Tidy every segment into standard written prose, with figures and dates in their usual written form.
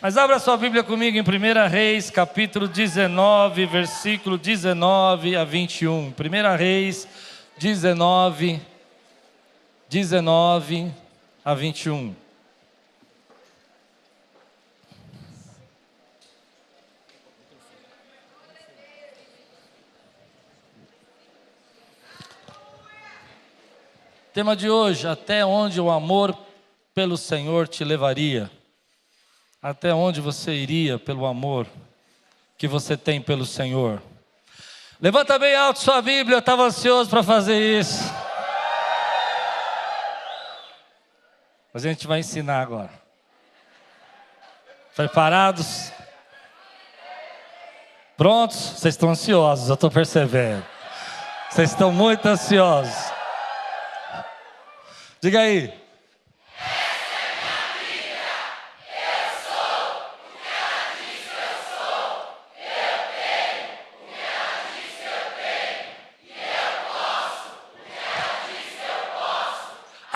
Mas abra sua Bíblia comigo em 1 Reis, capítulo 19, versículo 19 a 21. 1 Reis 19, 19 a 21. Tema de hoje: até onde o amor pelo Senhor te levaria? Até onde você iria pelo amor que você tem pelo Senhor? Levanta bem alto sua Bíblia, eu estava ansioso para fazer isso. A gente vai ensinar agora. Preparados? Prontos? Vocês estão ansiosos, eu estou percebendo. Vocês estão muito ansiosos. Diga aí.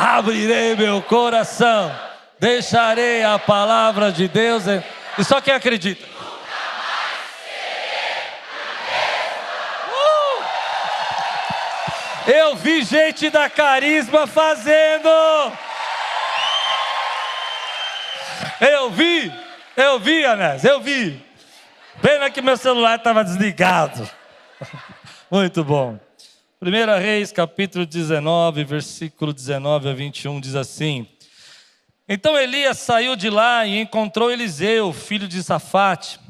Abrirei meu coração, deixarei a palavra de Deus. E só quem acredita. Eu vi gente da Carisma fazendo. Eu vi, Anés, eu vi. Pena que meu celular estava desligado. Muito bom. 1 Reis, capítulo 19, versículo 19 a 21, diz assim: Então Elias saiu de lá e encontrou Eliseu, filho de Safate.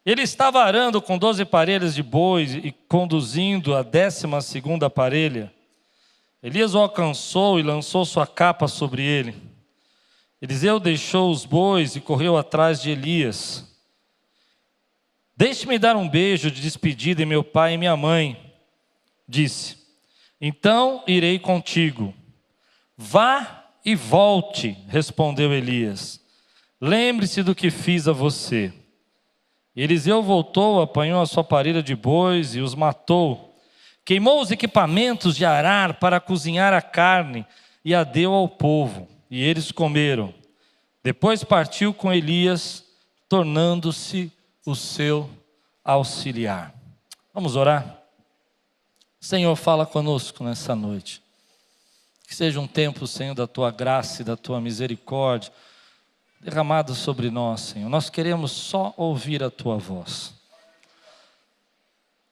Ele estava arando com 12 parelhas de bois e conduzindo a 12ª parelha. Elias o alcançou e lançou sua capa sobre ele. Eliseu deixou os bois e correu atrás de Elias. Deixe-me dar um beijo de despedida em meu pai e minha mãe, disse. Então irei contigo. Vá e volte, respondeu Elias. Lembre-se do que fiz a você. Eliseu voltou, apanhou a sua parelha de bois e os matou. Queimou os equipamentos de arar para cozinhar a carne e a deu ao povo, e eles comeram. Depois partiu com Elias, tornando-se o seu auxiliar. Vamos orar? Senhor, fala conosco nessa noite. Que seja um tempo, Senhor, da Tua graça e da Tua misericórdia derramado sobre nós, Senhor. Nós queremos só ouvir a Tua voz.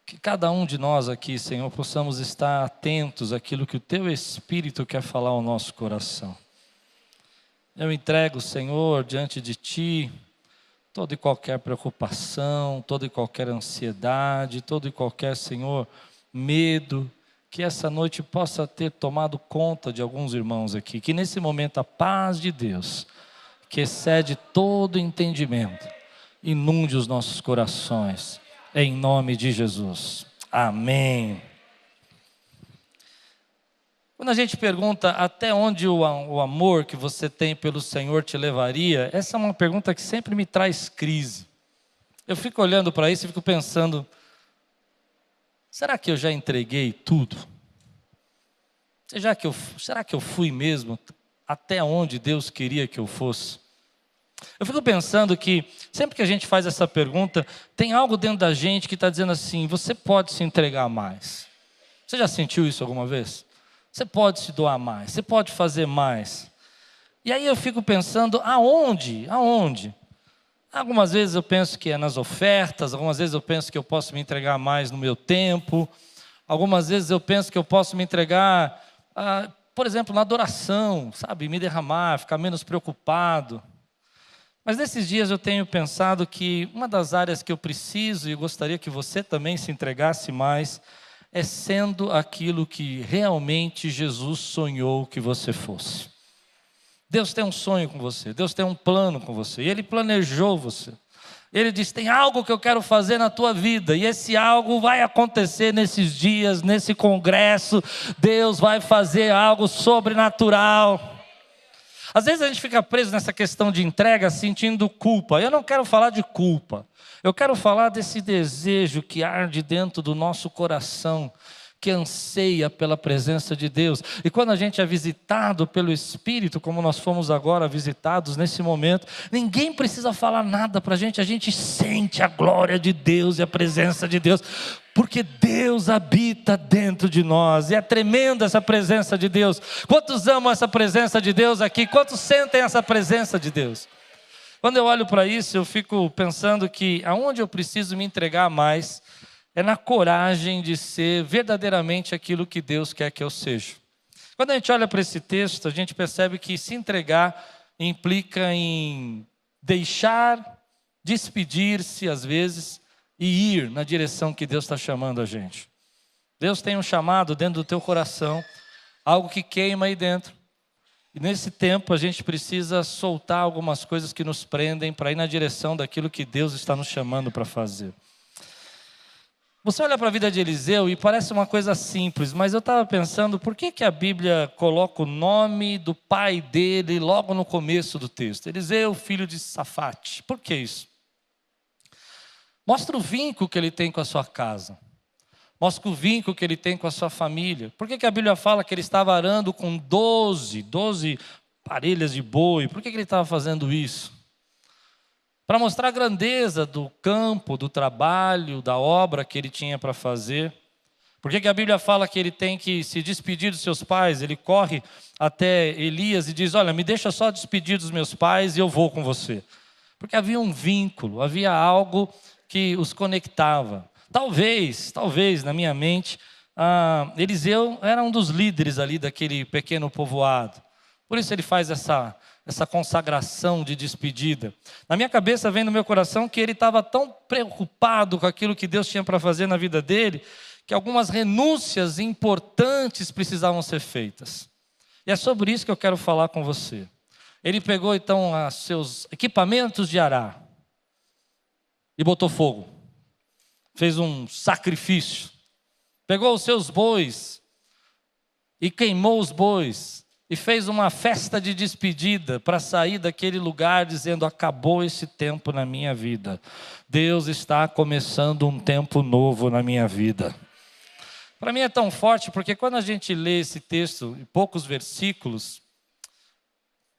Que cada um de nós aqui, Senhor, possamos estar atentos àquilo que o Teu Espírito quer falar ao nosso coração. Eu entrego, Senhor, diante de Ti toda e qualquer preocupação, toda e qualquer ansiedade, todo e qualquer, Senhor, medo, que essa noite possa ter tomado conta de alguns irmãos aqui, que nesse momento a paz de Deus, que excede todo entendimento, inunde os nossos corações, em nome de Jesus, amém. Quando a gente pergunta até onde o amor que você tem pelo Senhor te levaria, essa é uma pergunta que sempre me traz crise. Eu fico olhando para isso e fico pensando, será que eu já entreguei tudo? Será que eu fui mesmo até onde Deus queria que eu fosse? Eu fico pensando que sempre que a gente faz essa pergunta, tem algo dentro da gente que está dizendo assim, você pode se entregar mais. Você já sentiu isso alguma vez? Você pode se doar mais, você pode fazer mais. E aí eu fico pensando, aonde? Algumas vezes eu penso que é nas ofertas, algumas vezes eu penso que eu posso me entregar mais no meu tempo, algumas vezes eu penso que eu posso me entregar, por exemplo, na adoração, sabe? Me derramar, ficar menos preocupado. Mas nesses dias eu tenho pensado que uma das áreas que eu preciso e gostaria que você também se entregasse mais, é sendo aquilo que realmente Jesus sonhou que você fosse. Deus tem um sonho com você, Deus tem um plano com você, e Ele planejou você. Ele diz, tem algo que eu quero fazer na tua vida, e esse algo vai acontecer nesses dias, nesse congresso. Deus vai fazer algo sobrenatural. Às vezes a gente fica preso nessa questão de entrega sentindo culpa. Eu não quero falar de culpa, eu quero falar desse desejo que arde dentro do nosso coração, que anseia pela presença de Deus. E quando a gente é visitado pelo Espírito, como nós fomos agora visitados nesse momento, ninguém precisa falar nada para a gente sente a glória de Deus e a presença de Deus, porque Deus habita dentro de nós, e é tremenda essa presença de Deus. Quantos amam essa presença de Deus aqui? Quantos sentem essa presença de Deus? Quando eu olho para isso, eu fico pensando que aonde eu preciso me entregar mais é na coragem de ser verdadeiramente aquilo que Deus quer que eu seja. Quando a gente olha para esse texto, a gente percebe que se entregar implica em deixar, despedir-se às vezes e ir na direção que Deus está chamando a gente. Deus tem um chamado dentro do teu coração, algo que queima aí dentro. E nesse tempo a gente precisa soltar algumas coisas que nos prendem para ir na direção daquilo que Deus está nos chamando para fazer. Você olha para a vida de Eliseu e parece uma coisa simples, mas eu estava pensando, por que a Bíblia coloca o nome do pai dele logo no começo do texto? Eliseu, filho de Safate. Por que isso? Mostra o vínculo que ele tem com a sua casa. Mostra o vínculo que ele tem com a sua família. Por que a Bíblia fala que ele estava arando com 12 parelhas de boi? Por que ele estava fazendo isso? Para mostrar a grandeza do campo, do trabalho, da obra que ele tinha para fazer. Por que a Bíblia fala que ele tem que se despedir dos seus pais? Ele corre até Elias e diz, olha, me deixa só despedir dos meus pais e eu vou com você. Porque havia um vínculo, havia algo que os conectava. Talvez, na minha mente, Eliseu era um dos líderes ali daquele pequeno povoado. Por isso ele faz essa consagração de despedida. Na minha cabeça vem no meu coração que ele estava tão preocupado com aquilo que Deus tinha para fazer na vida dele, que algumas renúncias importantes precisavam ser feitas. E é sobre isso que eu quero falar com você. Ele pegou então os seus equipamentos de arar e botou fogo. Fez um sacrifício. Pegou os seus bois e queimou os bois. E fez uma festa de despedida para sair daquele lugar dizendo, acabou esse tempo na minha vida. Deus está começando um tempo novo na minha vida. Para mim é tão forte porque quando a gente lê esse texto, em poucos versículos,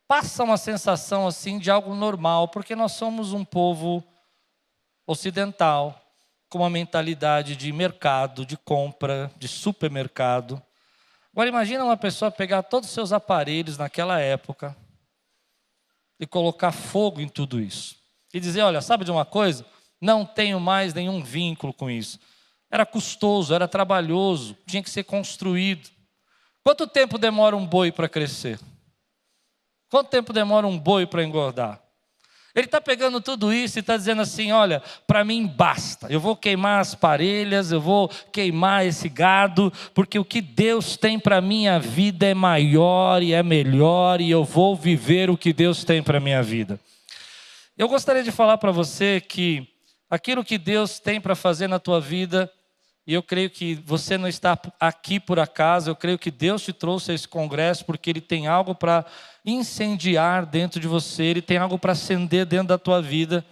passa uma sensação assim de algo normal, porque nós somos um povo ocidental, com uma mentalidade de mercado, de compra, de supermercado. Agora imagina uma pessoa pegar todos os seus aparelhos naquela época e colocar fogo em tudo isso. E dizer, olha, sabe de uma coisa? Não tenho mais nenhum vínculo com isso. Era custoso, era trabalhoso, tinha que ser construído. Quanto tempo demora um boi para crescer? Quanto tempo demora um boi para engordar? Ele está pegando tudo isso e está dizendo assim, olha, para mim basta. Eu vou queimar as parelhas, eu vou queimar esse gado, porque o que Deus tem para a minha vida é maior e é melhor, e eu vou viver o que Deus tem para a minha vida. Eu gostaria de falar para você que aquilo que Deus tem para fazer na tua vida, e eu creio que você não está aqui por acaso, eu creio que Deus te trouxe a esse congresso porque Ele tem algo para incendiar dentro de você, Ele tem algo para acender dentro da tua vida.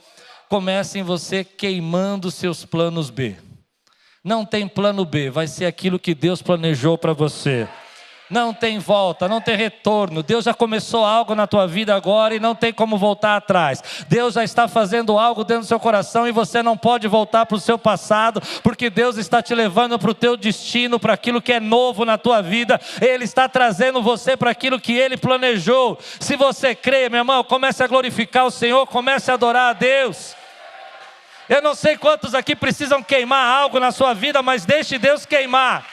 Comece em você queimando seus planos B. Não tem plano B, vai ser aquilo que Deus planejou para você. Não tem volta, não tem retorno. Deus já começou algo na tua vida agora e não tem como voltar atrás. Deus já está fazendo algo dentro do seu coração e você não pode voltar para o seu passado, porque Deus está te levando para o teu destino, para aquilo que é novo na tua vida. Ele está trazendo você para aquilo que Ele planejou. Se você crê, meu irmão, comece a glorificar o Senhor, comece a adorar a Deus. Eu não sei quantos aqui precisam queimar algo na sua vida, mas deixe Deus queimar.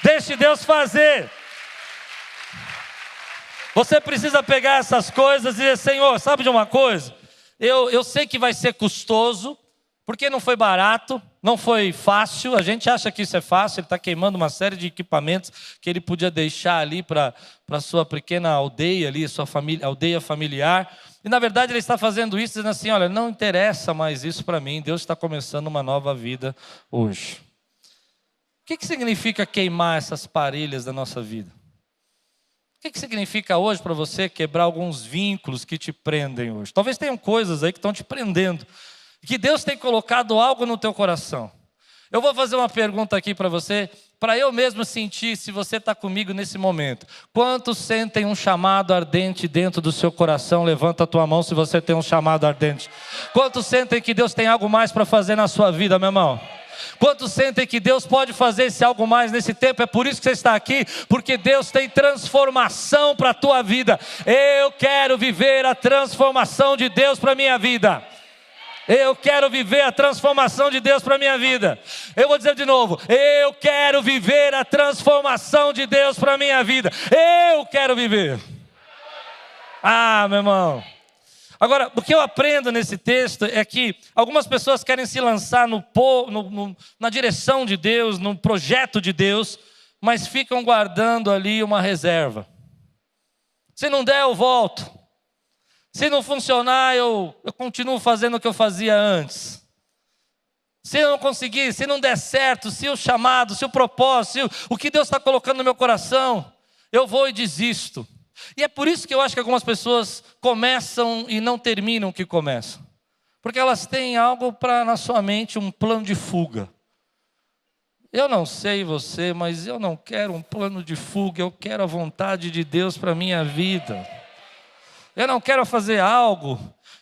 Deixe Deus fazer. Você precisa pegar essas coisas e dizer, Senhor, sabe de uma coisa? Eu sei que vai ser custoso, porque não foi barato, não foi fácil. A gente acha que isso é fácil, ele está queimando uma série de equipamentos que ele podia deixar ali para a sua pequena aldeia, ali, sua família, aldeia familiar. E na verdade ele está fazendo isso dizendo assim, olha, não interessa mais isso para mim, Deus está começando uma nova vida hoje. O que significa queimar essas parelhas da nossa vida? O que significa hoje para você quebrar alguns vínculos que te prendem hoje? Talvez tenham coisas aí que estão te prendendo, que Deus tem colocado algo no teu coração. Eu vou fazer uma pergunta aqui para você. para eu mesmo sentir se você está comigo nesse momento. Quantos sentem um chamado ardente dentro do seu coração? Levanta a tua mão se você tem um chamado ardente. Quantos sentem que Deus tem algo mais para fazer na sua vida, meu irmão? Quantos sentem que Deus pode fazer esse algo mais nesse tempo? É por isso que você está aqui, porque Deus tem transformação para a tua vida. Eu quero viver a transformação de Deus para a minha vida. Eu quero viver a transformação de Deus para a minha vida. Eu vou dizer de novo, eu quero viver a transformação de Deus para a minha vida. Eu quero viver. Ah, meu irmão. Agora, o que eu aprendo nesse texto é que algumas pessoas querem se lançar na direção de Deus, no projeto de Deus, mas ficam guardando ali uma reserva. Se não der, eu volto. Se não funcionar, eu continuo fazendo o que eu fazia antes. Se eu não conseguir, se não der certo, se o chamado, se o propósito, o que Deus está colocando no meu coração, eu vou e desisto. E é por isso que eu acho que algumas pessoas começam e não terminam o que começam. Porque elas têm algo na sua mente, um plano de fuga. Eu não sei você, mas eu não quero um plano de fuga, eu quero a vontade de Deus para a minha vida. Eu não quero fazer algo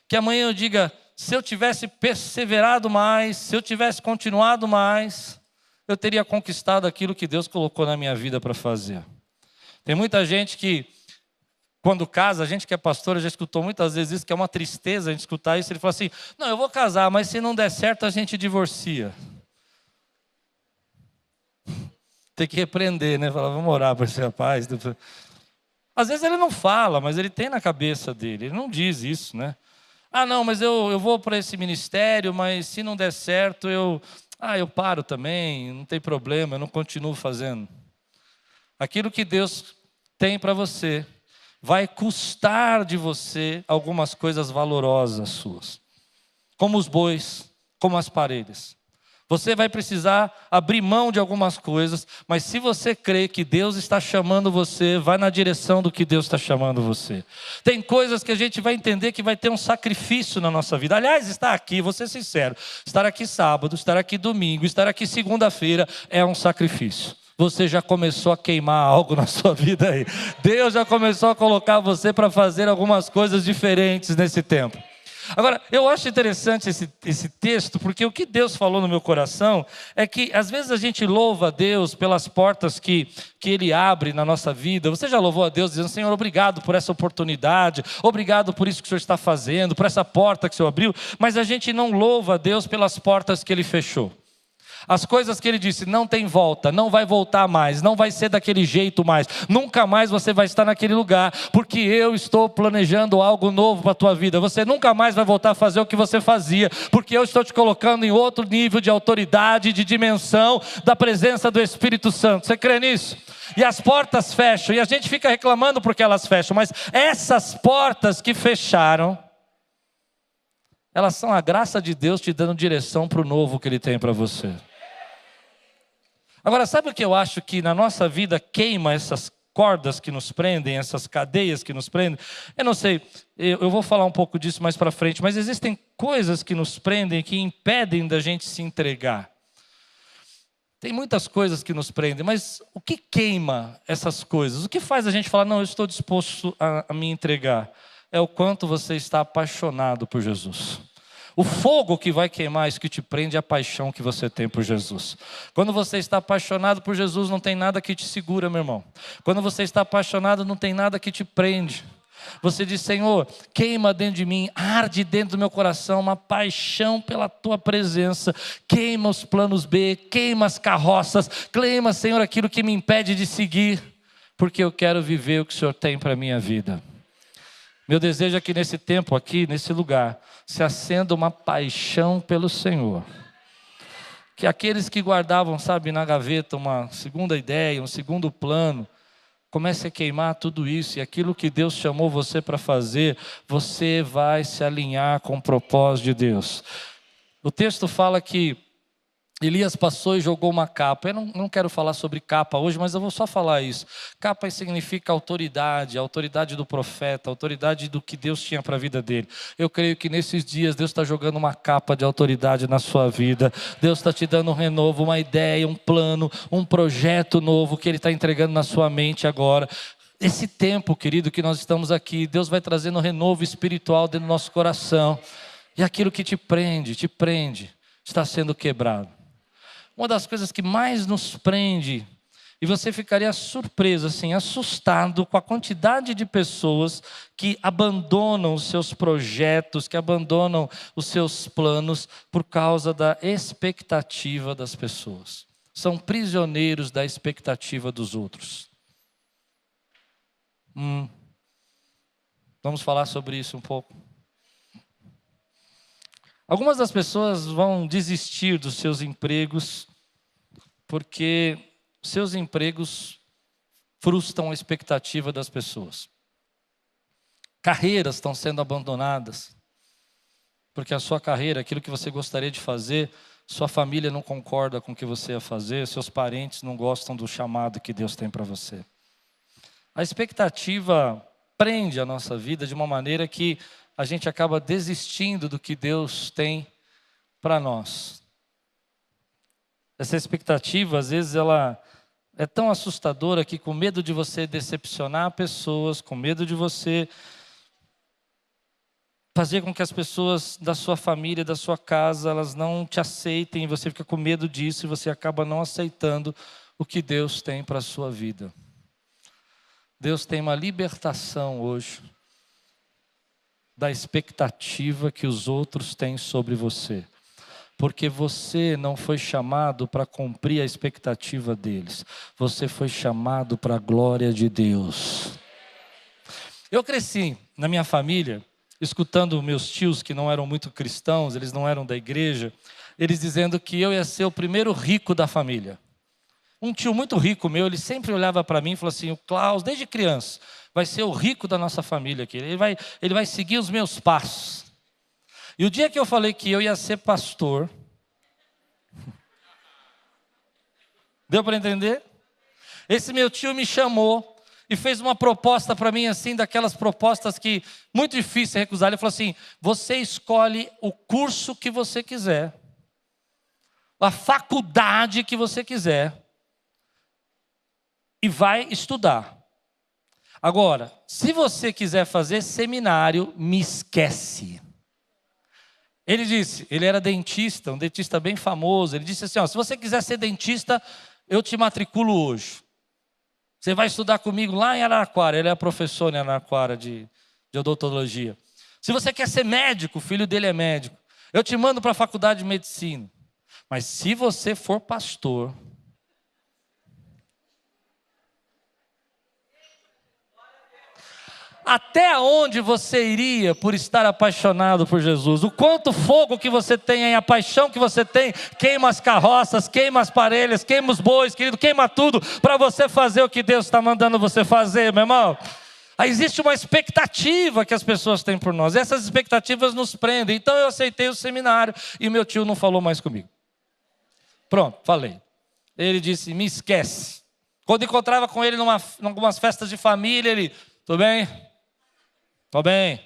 que amanhã eu diga, se eu tivesse perseverado mais, se eu tivesse continuado mais, eu teria conquistado aquilo que Deus colocou na minha vida para fazer. Tem muita gente que, quando casa, a gente que é pastor, já escutou muitas vezes isso, que é uma tristeza a gente escutar isso. Ele fala assim, não, eu vou casar, mas se não der certo, a gente divorcia. Tem que repreender, né? Falar, vamos orar para esse rapaz. Às vezes ele não fala, mas ele tem na cabeça dele. Ele não diz isso, né? Ah, não, mas eu vou para esse ministério, mas se não der certo, eu paro também, não tem problema, eu não continuo fazendo. Aquilo que Deus tem para você vai custar de você algumas coisas valorosas suas. Como os bois, como as parelhas. Você vai precisar abrir mão de algumas coisas, mas se você crê que Deus está chamando você, vai na direção do que Deus está chamando você. Tem coisas que a gente vai entender que vai ter um sacrifício na nossa vida. Aliás, estar aqui, vou ser sincero, estar aqui sábado, estar aqui domingo, estar aqui segunda-feira é um sacrifício. Você já começou a queimar algo na sua vida aí. Deus já começou a colocar você para fazer algumas coisas diferentes nesse tempo. Agora, eu acho interessante esse texto, porque o que Deus falou no meu coração é que às vezes a gente louva a Deus pelas portas que Ele abre na nossa vida. Você já louvou a Deus dizendo, Senhor, obrigado por essa oportunidade, obrigado por isso que o Senhor está fazendo, por essa porta que o Senhor abriu, mas a gente não louva a Deus pelas portas que Ele fechou. As coisas que Ele disse, não tem volta, não vai voltar mais, não vai ser daquele jeito mais, nunca mais você vai estar naquele lugar, porque eu estou planejando algo novo para a tua vida. Você nunca mais vai voltar a fazer o que você fazia, porque eu estou te colocando em outro nível de autoridade, de dimensão da presença do Espírito Santo. Você crê nisso? E as portas fecham, e a gente fica reclamando porque elas fecham, mas essas portas que fecharam, elas são a graça de Deus te dando direção para o novo que Ele tem para você. Agora, sabe o que eu acho que na nossa vida queima essas cordas que nos prendem, essas cadeias que nos prendem? Eu não sei, eu vou falar um pouco disso mais para frente, mas existem coisas que nos prendem, que impedem da gente se entregar. Tem muitas coisas que nos prendem, mas o que queima essas coisas? O que faz a gente falar, não, eu estou disposto a me entregar? É o quanto você está apaixonado por Jesus. O fogo que vai queimar isso que te prende é a paixão que você tem por Jesus. Quando você está apaixonado por Jesus, não tem nada que te segura, meu irmão. Quando você está apaixonado, não tem nada que te prende. Você diz, Senhor, queima dentro de mim, arde dentro do meu coração uma paixão pela Tua presença. Queima os planos B, queima as carroças, queima, Senhor, aquilo que me impede de seguir, porque eu quero viver o que o Senhor tem para a minha vida. Meu desejo é que nesse tempo aqui, nesse lugar, se acenda uma paixão pelo Senhor. Que aqueles que guardavam, sabe, na gaveta uma segunda ideia, um segundo plano, comece a queimar tudo isso. E aquilo que Deus chamou você para fazer, você vai se alinhar com o propósito de Deus. O texto fala que Elias passou e jogou uma capa. Eu não quero falar sobre capa hoje, mas eu vou só falar isso. Capa significa autoridade, a autoridade do profeta, a autoridade do que Deus tinha para a vida dele. Eu creio que nesses dias Deus está jogando uma capa de autoridade na sua vida. Deus está te dando um renovo, uma ideia, um plano, um projeto novo que Ele está entregando na sua mente agora. Esse tempo, querido, que nós estamos aqui, Deus vai trazendo um renovo espiritual dentro do nosso coração. E aquilo que te prende, está sendo quebrado. Uma das coisas que mais nos prende, e você ficaria surpreso, assim, assustado com a quantidade de pessoas que abandonam os seus projetos, que abandonam os seus planos por causa da expectativa das pessoas. São prisioneiros da expectativa dos outros. Vamos falar sobre isso um pouco. Algumas das pessoas vão desistir dos seus empregos porque seus empregos frustram a expectativa das pessoas. Carreiras estão sendo abandonadas porque a sua carreira, aquilo que você gostaria de fazer, sua família não concorda com o que você ia fazer, seus parentes não gostam do chamado que Deus tem para você. A expectativa prende a nossa vida de uma maneira que a gente acaba desistindo do que Deus tem para nós. Essa expectativa, às vezes, ela é tão assustadora que, com medo de você decepcionar pessoas, com medo de você fazer com que as pessoas da sua família, da sua casa, elas não te aceitem, você fica com medo disso e você acaba não aceitando o que Deus tem para a sua vida. Deus tem uma libertação hoje da expectativa que os outros têm sobre você. Porque você não foi chamado para cumprir a expectativa deles. Você foi chamado para a glória de Deus. Eu cresci na minha família, escutando meus tios que não eram muito cristãos, eles não eram da igreja, eles dizendo que eu ia ser o primeiro rico da família. Um tio muito rico meu, ele sempre olhava para mim e falou assim: o Klaus, desde criança, vai ser o rico da nossa família aqui. Ele vai seguir os meus passos. E o dia que eu falei que eu ia ser pastor, deu para entender? Esse meu tio me chamou e fez uma proposta para mim assim, daquelas propostas que muito difícil recusar. Ele falou assim: você escolhe o curso que você quiser, a faculdade que você quiser, e vai estudar. Agora, se você quiser fazer seminário, me esquece. Ele disse, ele era dentista, um dentista bem famoso. Ele disse assim: ó, se você quiser ser dentista, eu te matriculo hoje. Você vai estudar comigo lá em Araraquara. Ele é professor em Araraquara de odontologia. Se você quer ser médico, o filho dele é médico, eu te mando para a faculdade de medicina. Mas se você for pastor, até onde você iria por estar apaixonado por Jesus? O quanto fogo que você tem aí, a paixão que você tem, queima as carroças, queima as parelhas, queima os bois, querido, queima tudo para você fazer o que Deus está mandando você fazer, meu irmão. Aí existe uma expectativa que as pessoas têm por nós, essas expectativas nos prendem. Então eu aceitei o seminário e meu tio não falou mais comigo. Pronto, falei. Ele disse: me esquece. Quando encontrava com ele em algumas festas de família, ele: tudo bem? Tô bem.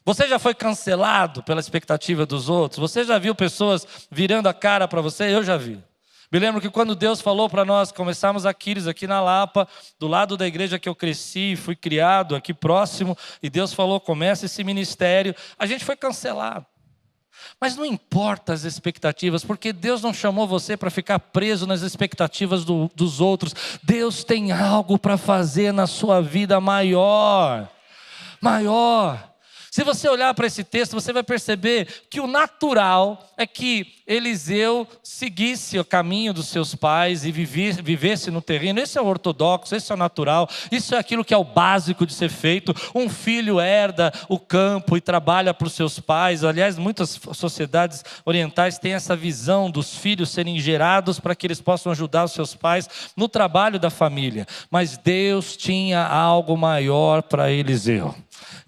Você já foi cancelado pela expectativa dos outros? Você já viu pessoas virando a cara para você? Eu já vi. Me lembro que quando Deus falou para nós, começamos aqui na Lapa, do lado da igreja que eu cresci, fui criado aqui próximo, e Deus falou: começa esse ministério. A gente foi cancelado. Mas não importa as expectativas, porque Deus não chamou você para ficar preso nas expectativas dos outros. Deus tem algo para fazer na sua vida maior. Se você olhar para esse texto, você vai perceber que o natural é que Eliseu seguisse o caminho dos seus pais e vivesse no terreno. Esse é o ortodoxo, esse é o natural, isso é aquilo que é o básico de ser feito. Um filho herda o campo e trabalha para os seus pais. Aliás, muitas sociedades orientais têm essa visão dos filhos serem gerados para que eles possam ajudar os seus pais no trabalho da família. Mas Deus tinha algo maior para Eliseu.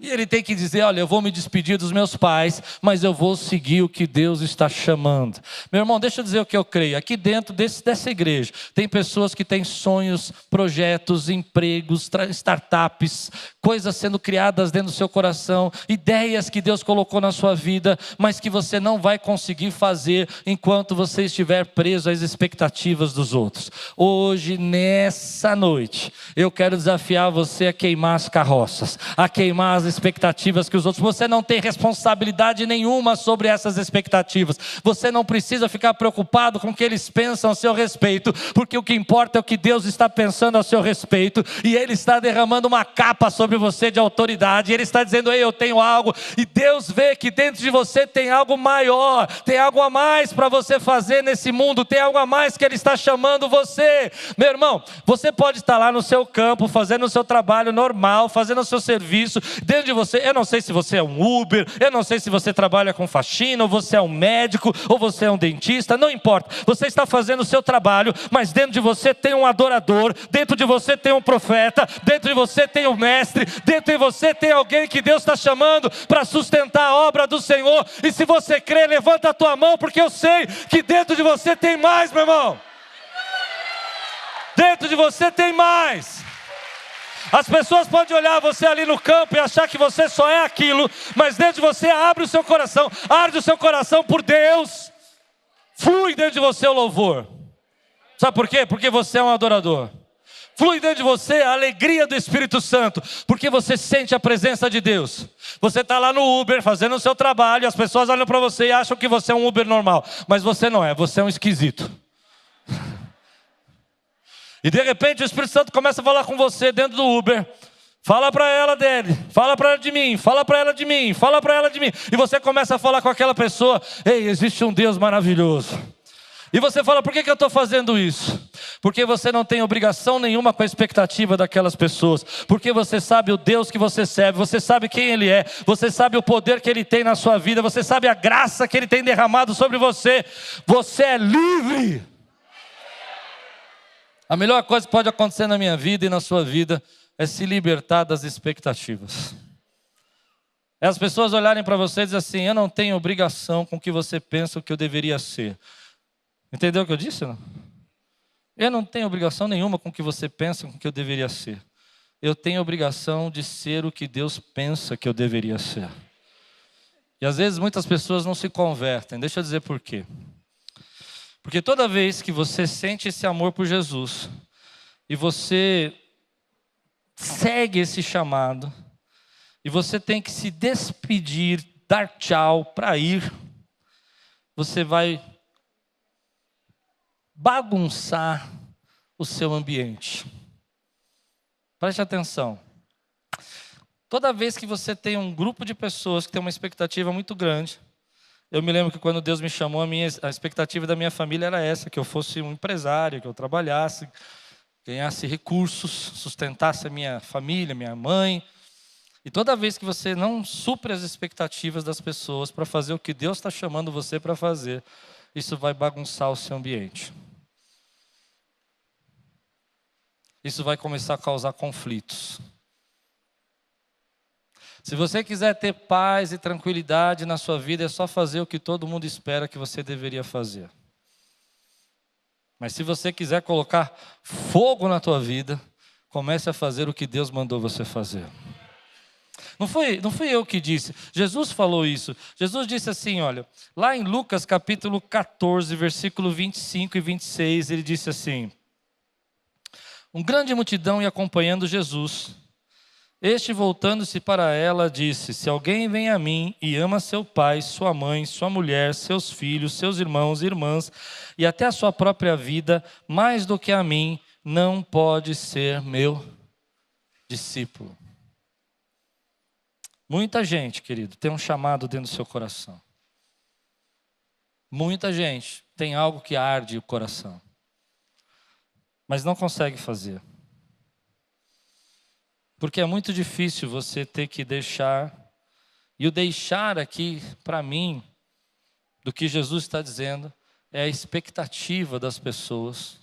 E ele tem que dizer: olha, olha, eu vou me despedir dos meus pais, mas eu vou seguir o que Deus está chamando. Meu irmão, deixa eu dizer o que eu creio. Aqui dentro dessa igreja, tem pessoas que têm sonhos, projetos, empregos, startups, coisas sendo criadas dentro do seu coração, ideias que Deus colocou na sua vida, mas que você não vai conseguir fazer enquanto você estiver preso às expectativas dos outros. Hoje, nessa noite, eu quero desafiar você a queimar as carroças, a queimar as expectativas que os outros... Você não tem responsabilidade nenhuma sobre essas expectativas. Você não precisa ficar preocupado com o que eles pensam a seu respeito, porque o que importa é o que Deus está pensando a seu respeito, e Ele está derramando uma capa sobre você de autoridade, e Ele está dizendo: ei, eu tenho algo, e Deus vê que dentro de você tem algo maior, tem algo a mais para você fazer nesse mundo, tem algo a mais que Ele está chamando você. Meu irmão, você pode estar lá no seu campo, fazendo o seu trabalho normal, fazendo o seu serviço, dentro de você, eu não sei se você é um Uber, eu não sei se você trabalha com faxina, ou você é um médico, ou você é um dentista, não importa, você está fazendo o seu trabalho, mas dentro de você tem um adorador, dentro de você tem um profeta, dentro de você tem um mestre, dentro de você tem alguém que Deus está chamando para sustentar a obra do Senhor. E se você crê, levanta a tua mão, porque eu sei que dentro de você tem mais, meu irmão. Dentro de você tem mais. As pessoas podem olhar você ali no campo e achar que você só é aquilo, mas dentro de você abre o seu coração, arde o seu coração por Deus, flui dentro de você o louvor. Sabe por quê? Porque você é um adorador. Flui dentro de você a alegria do Espírito Santo, porque você sente a presença de Deus. Você está lá no Uber fazendo o seu trabalho, as pessoas olham para você e acham que você é um Uber normal, mas você não é, você é um esquisito. E de repente o Espírito Santo começa a falar com você dentro do Uber. Fala para ela dele, fala para ela de mim, fala para ela de mim, fala para ela de mim. E você começa a falar com aquela pessoa: ei, existe um Deus maravilhoso. E você fala: por que eu estou fazendo isso? Porque você não tem obrigação nenhuma com a expectativa daquelas pessoas. Porque você sabe o Deus que você serve, você sabe quem Ele é, você sabe o poder que Ele tem na sua vida, você sabe a graça que Ele tem derramado sobre você. Você é livre. A melhor coisa que pode acontecer na minha vida e na sua vida é se libertar das expectativas. É as pessoas olharem para você e dizer assim: eu não tenho obrigação com o que você pensa o que eu deveria ser. Entendeu o que eu disse? Não? Eu não tenho obrigação nenhuma com o que você pensa com o que eu deveria ser. Eu tenho obrigação de ser o que Deus pensa que eu deveria ser. E às vezes muitas pessoas não se convertem. Deixa eu dizer por quê. Porque toda vez que você sente esse amor por Jesus e você segue esse chamado e você tem que se despedir, dar tchau para ir, você vai bagunçar o seu ambiente. Preste atenção. Toda vez que você tem um grupo de pessoas que tem uma expectativa muito grande, eu me lembro que quando Deus me chamou, a expectativa da minha família era essa: que eu fosse um empresário, que eu trabalhasse, ganhasse recursos, sustentasse a minha família, minha mãe. E toda vez que você não supre as expectativas das pessoas para fazer o que Deus está chamando você para fazer, isso vai bagunçar o seu ambiente. Isso vai começar a causar conflitos. Se você quiser ter paz e tranquilidade na sua vida, é só fazer o que todo mundo espera que você deveria fazer. Mas se você quiser colocar fogo na tua vida, comece a fazer o que Deus mandou você fazer. Não fui eu que disse, Jesus falou isso. Jesus disse assim, olha, lá em Lucas capítulo 14, versículo 25 e 26, ele disse assim: uma grande multidão ia acompanhando Jesus. Este, voltando-se para ela, disse: se alguém vem a mim e ama seu pai, sua mãe, sua mulher, seus filhos, seus irmãos e irmãs, e até a sua própria vida, mais do que a mim, não pode ser meu discípulo. Muita gente, querido, tem um chamado dentro do seu coração. Muita gente tem algo que arde o coração, mas não consegue fazer. Porque é muito difícil você ter que deixar, e o deixar aqui, para mim, do que Jesus está dizendo, é a expectativa das pessoas,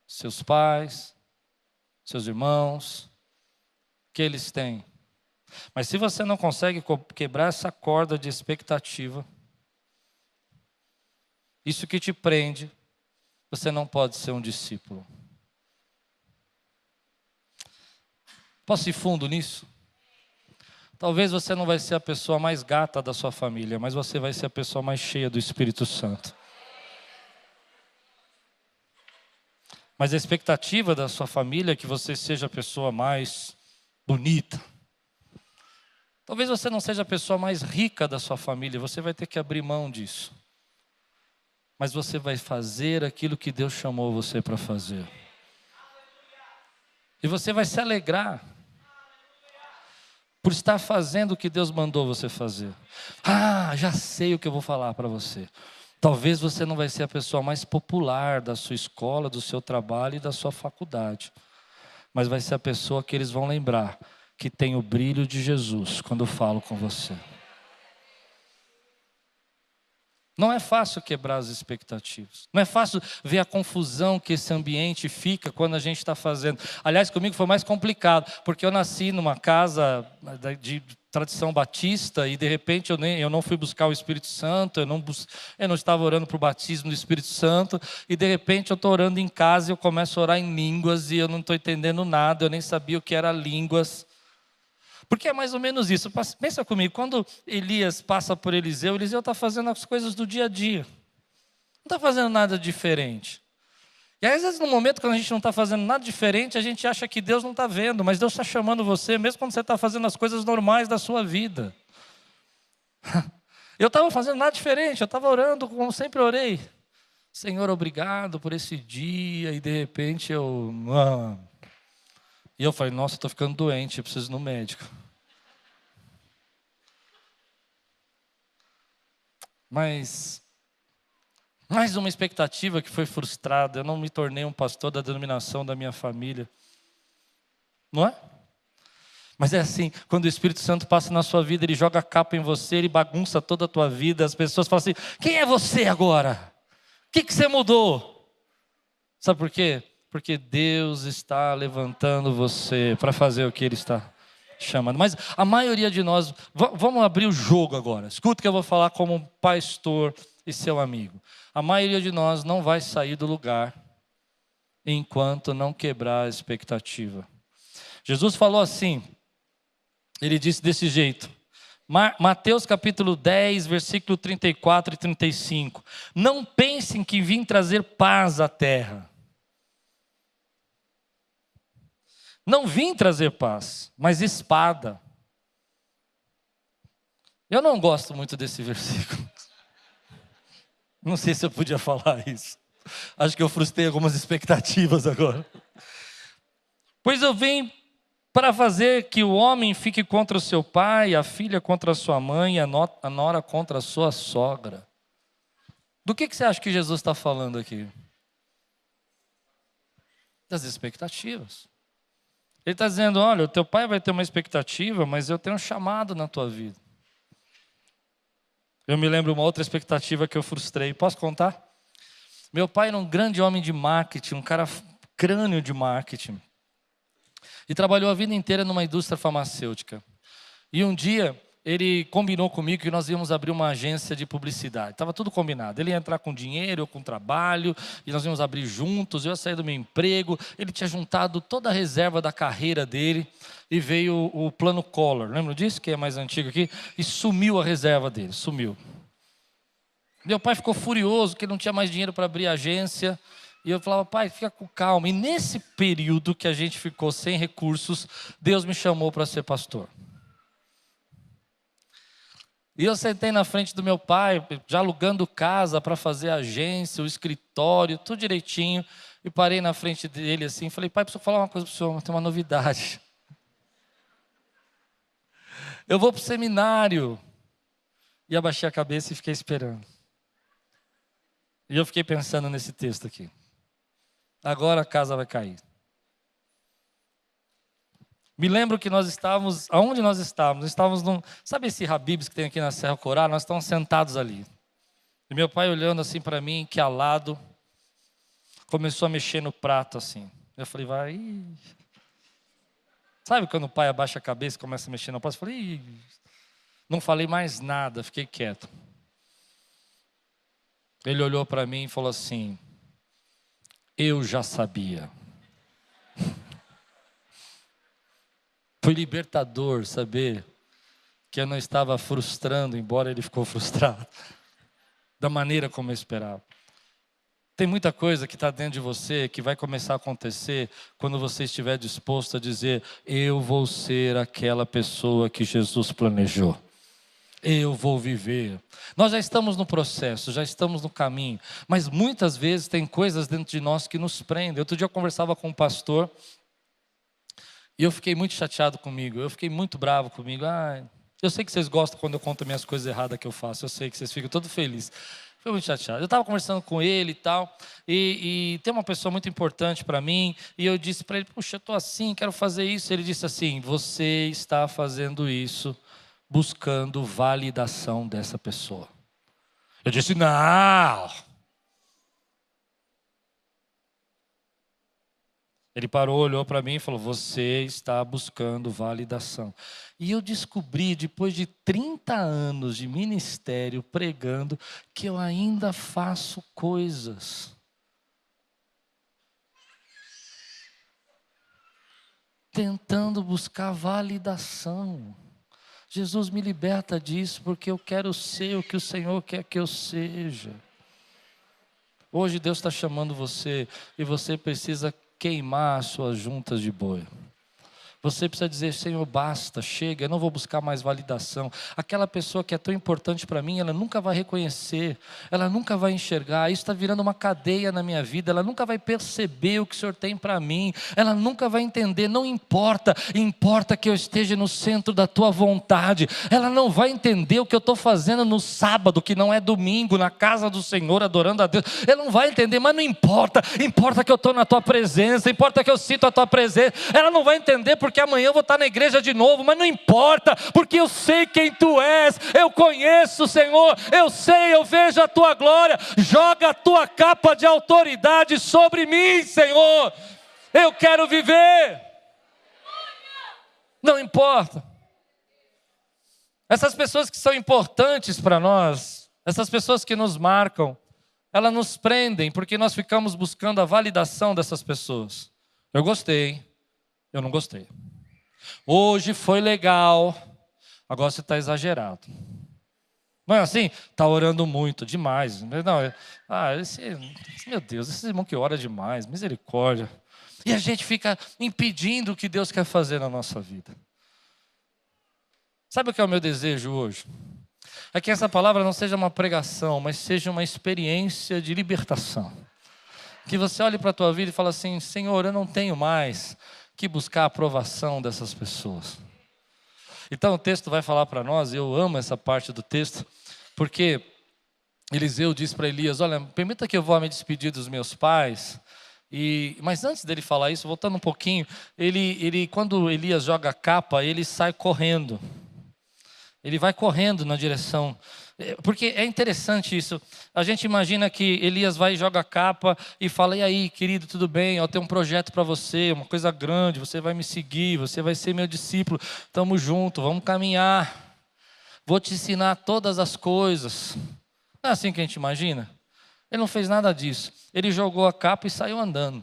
seus pais, seus irmãos, que eles têm. Mas se você não consegue quebrar essa corda de expectativa, isso que te prende, você não pode ser um discípulo. Posso ir fundo nisso? Talvez você não vai ser a pessoa mais gata da sua família, mas você vai ser a pessoa mais cheia do Espírito Santo. Mas a expectativa da sua família é que você seja a pessoa mais bonita. Talvez você não seja a pessoa mais rica da sua família, você vai ter que abrir mão disso. Mas você vai fazer aquilo que Deus chamou você para fazer. E você vai se alegrar por estar fazendo o que Deus mandou você fazer. Ah, já sei o que eu vou falar para você. Talvez você não vai ser a pessoa mais popular da sua escola, do seu trabalho e da sua faculdade. Mas vai ser a pessoa que eles vão lembrar que tem o brilho de Jesus quando eu falo com você. Não é fácil quebrar as expectativas. Não é fácil ver a confusão que esse ambiente fica quando a gente está fazendo. Aliás, comigo foi mais complicado, porque eu nasci numa casa de tradição batista e de repente eu não fui buscar o Espírito Santo, eu não estava orando para o batismo do Espírito Santo, e de repente eu estou orando em casa e eu começo a orar em línguas e eu não estou entendendo nada, eu nem sabia o que era línguas. Porque é mais ou menos isso. Pensa comigo, quando Elias passa por Eliseu está fazendo as coisas do dia a dia. Não está fazendo nada diferente. E às vezes no momento quando a gente não está fazendo nada diferente, a gente acha que Deus não está vendo, mas Deus está chamando você, mesmo quando você está fazendo as coisas normais da sua vida. Eu estava fazendo nada diferente, eu estava orando como sempre orei. Senhor, obrigado por esse dia, e de repente E eu falei, nossa, estou ficando doente, eu preciso ir no médico. Mas, mais uma expectativa que foi frustrada. Eu não me tornei um pastor da denominação da minha família. Não é? Mas é assim, quando o Espírito Santo passa na sua vida, ele joga a capa em você, ele bagunça toda a tua vida. As pessoas falam assim, quem é você agora? O que você mudou? Sabe por quê? Porque Deus está levantando você para fazer o que Ele está chamando. Mas a maioria de nós, vamos abrir o jogo agora. Escuta o que eu vou falar como um pastor e seu amigo. A maioria de nós não vai sair do lugar enquanto não quebrar a expectativa. Jesus falou assim, ele disse desse jeito. Mateus capítulo 10, versículo 34 e 35. Não pensem que vim trazer paz à terra. Não vim trazer paz, mas espada. Eu não gosto muito desse versículo. Não sei se eu podia falar isso. Acho que eu frustrei algumas expectativas agora. Pois eu vim para fazer que o homem fique contra o seu pai, a filha contra a sua mãe, a nora contra a sua sogra. Do que você acha que Jesus está falando aqui? Das expectativas. Ele está dizendo, olha, o teu pai vai ter uma expectativa, mas eu tenho um chamado na tua vida. Eu me lembro uma outra expectativa que eu frustrei. Posso contar? Meu pai era um grande homem de marketing, um cara crânio de marketing. E trabalhou a vida inteira numa indústria farmacêutica. E um dia ele combinou comigo que nós íamos abrir uma agência de publicidade. Estava tudo combinado. Ele ia entrar com dinheiro, eu com trabalho, e nós íamos abrir juntos. Eu ia sair do meu emprego. Ele tinha juntado toda a reserva da carreira dele e veio o plano Collor. Lembra disso, que é mais antigo aqui? E sumiu a reserva dele, sumiu. Meu pai ficou furioso, que ele não tinha mais dinheiro para abrir a agência. E eu falava, pai, fica com calma. E nesse período que a gente ficou sem recursos, Deus me chamou para ser pastor. E eu sentei na frente do meu pai, já alugando casa para fazer a agência, o escritório, tudo direitinho. E parei na frente dele assim, falei, pai, preciso falar uma coisa para o senhor, tem uma novidade. Eu vou para o seminário. E abaixei a cabeça e fiquei esperando. E eu fiquei pensando nesse texto aqui. Agora a casa vai cair. Me lembro que nós estávamos, aonde nós estávamos? Nós estávamos sabe esse Habib's que tem aqui na Serra Corá? Nós estávamos sentados ali. E meu pai olhando assim para mim, que alado, começou a mexer no prato assim. Eu falei, vai. Sabe quando o pai abaixa a cabeça e começa a mexer na porta? Eu falei, "Ih", não falei mais nada, fiquei quieto. Ele olhou para mim e falou assim, eu já sabia. Foi libertador saber que eu não estava frustrando, embora ele ficou frustrado, da maneira como eu esperava. Tem muita coisa que está dentro de você que vai começar a acontecer quando você estiver disposto a dizer, eu vou ser aquela pessoa que Jesus planejou. Eu vou viver. Nós já estamos no processo, já estamos no caminho, mas muitas vezes tem coisas dentro de nós que nos prendem. Outro dia eu conversava com um pastor e eu fiquei muito chateado comigo, eu fiquei muito bravo comigo. Eu sei que vocês gostam quando eu conto minhas coisas erradas que eu faço, eu sei que vocês ficam todos felizes. Foi muito chateado. Eu estava conversando com ele e tal, e tem uma pessoa muito importante para mim, e eu disse para ele, puxa, eu estou assim, quero fazer isso. Ele disse assim, você está fazendo isso buscando validação dessa pessoa. Eu disse, não. Ele parou, olhou para mim e falou, você está buscando validação. E eu descobri, depois de 30 anos de ministério pregando, que eu ainda faço coisas. Tentando buscar validação. Jesus me liberta disso, porque eu quero ser o que o Senhor quer que eu seja. Hoje Deus está chamando você, e você precisa queimar as suas juntas de boi. Você precisa dizer, Senhor, basta, chega, eu não vou buscar mais validação. Aquela pessoa que é tão importante para mim, ela nunca vai reconhecer, ela nunca vai enxergar, isso está virando uma cadeia na minha vida, ela nunca vai perceber o que o Senhor tem para mim, ela nunca vai entender, não importa, importa que eu esteja no centro da tua vontade. Ela não vai entender o que eu estou fazendo no sábado, que não é domingo, na casa do Senhor, adorando a Deus. Ela não vai entender, mas não importa, importa que eu estou na tua presença, importa que eu sinto a tua presença. Ela não vai entender porque amanhã eu vou estar na igreja de novo, mas não importa, porque eu sei quem tu és, eu conheço o Senhor, eu sei, eu vejo a tua glória. Joga a tua capa de autoridade sobre mim, Senhor, eu quero viver. Não importa. Essas pessoas que são importantes para nós, essas pessoas que nos marcam, elas nos prendem porque nós ficamos buscando a validação dessas pessoas. Eu gostei, eu não gostei. Hoje foi legal, agora você está exagerado. Não é assim? Está orando muito, demais. Não, meu Deus, esse irmão que ora demais, misericórdia. E a gente fica impedindo o que Deus quer fazer na nossa vida. Sabe o que é o meu desejo hoje? É que essa palavra não seja uma pregação, mas seja uma experiência de libertação. Que você olhe para a tua vida e fale assim, Senhor, eu não tenho mais que buscar a aprovação dessas pessoas. Então o texto vai falar para nós, eu amo essa parte do texto, porque Eliseu diz para Elias, olha, permita que eu vá me despedir dos meus pais. Mas antes dele falar isso, voltando um pouquinho, ele quando Elias joga a capa, ele sai correndo. Ele vai correndo na direção, porque é interessante isso. A gente imagina que Elias vai e joga a capa e fala, e aí querido, tudo bem, eu tenho um projeto para você, uma coisa grande, você vai me seguir, você vai ser meu discípulo, estamos juntos, vamos caminhar, vou te ensinar todas as coisas. Não é assim que a gente imagina? Ele não fez nada disso, ele jogou a capa e saiu andando.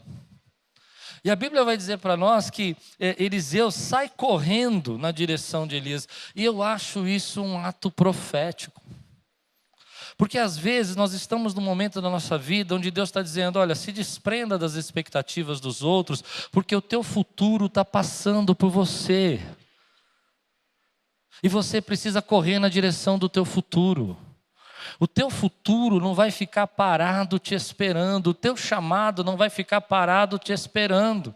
E a Bíblia vai dizer para nós que Eliseu sai correndo na direção de Elias. E eu acho isso um ato profético. Porque às vezes nós estamos num momento da nossa vida onde Deus está dizendo, olha, se desprenda das expectativas dos outros, porque o teu futuro está passando por você. E você precisa correr na direção do teu futuro. O teu futuro não vai ficar parado te esperando. O teu chamado não vai ficar parado te esperando.